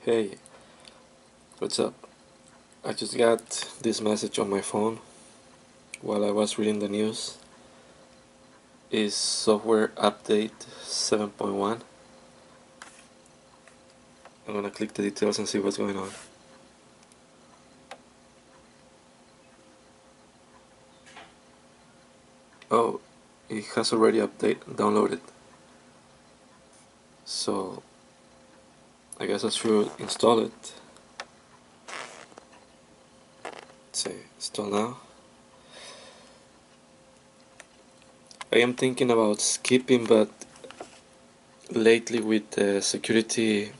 Hey, what's up? I just got this message on my phone while I was reading the news. Is software update 7.1? I'm gonna click the details and see what's going on. Oh, it has already downloaded. So I guess I should install it. Say install now. I am thinking about skipping, but lately with the security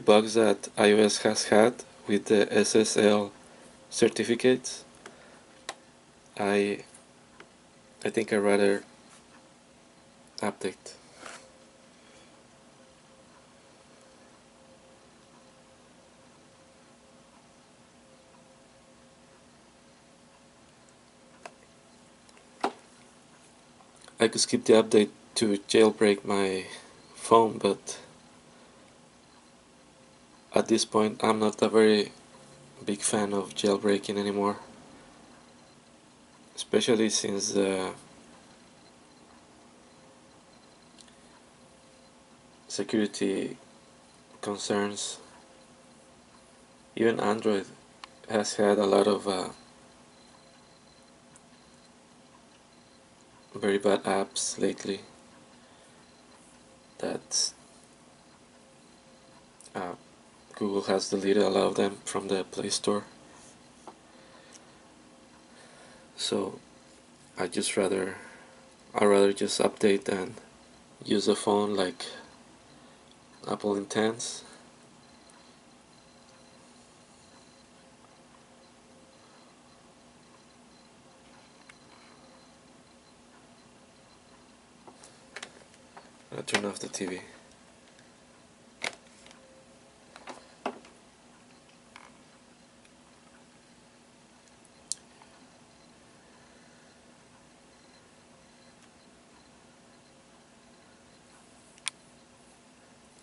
bugs that iOS has had with the SSL certificates, I I think I'd rather update. I could skip the update to jailbreak my phone, but at this point I'm not a very big fan of jailbreaking anymore, especially since the security concerns. Even Android has had a lot of very bad apps lately that uh, Google has deleted a lot of them from the Play Store. So I'd rather just update and use a phone like Apple intends. I'll turn off the TV.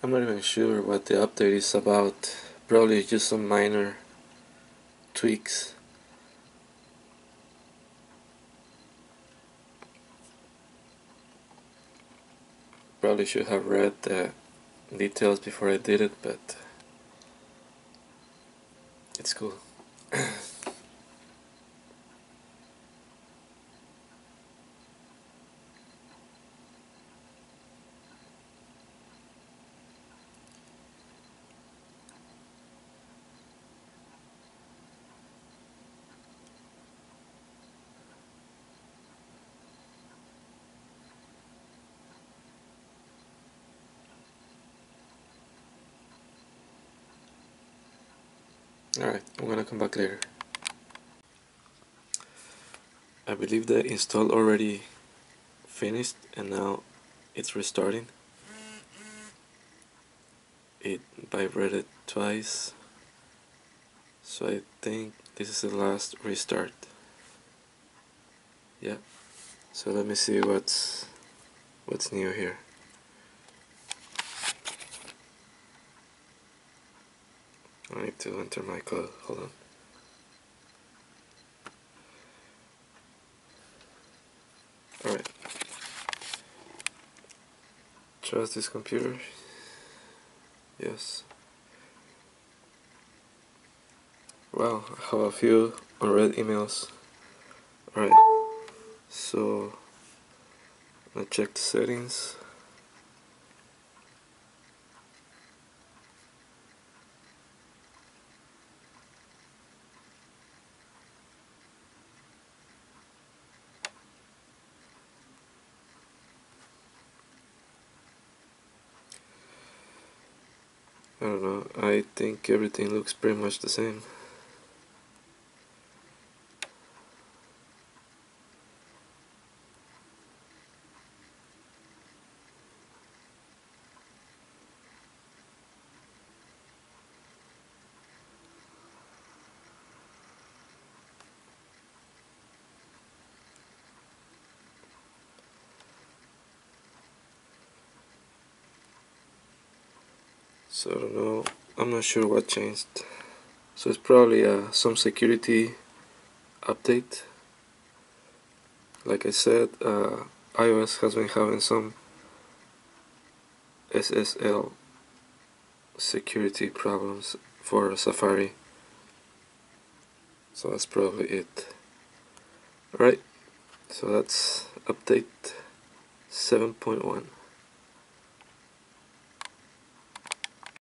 I'm not even sure what the update is about. Probably just some minor tweaks. Probably should have read the details before I did it, but it's cool. Alright, I'm gonna come back later. I believe the install already finished and now it's restarting. It vibrated twice, so I think this is the last restart. Yeah, so let me see what's new here. I need to enter my code, hold on. Alright, trust this computer, yes. Wow, I have a few unread emails. Alright, so I check the settings. I don't know, I think everything looks pretty much the same. So I don't know, I'm not sure what changed. So it's probably some security update. Like I said, iOS has been having some SSL security problems for Safari. So that's probably it. Alright, so that's update 7.1.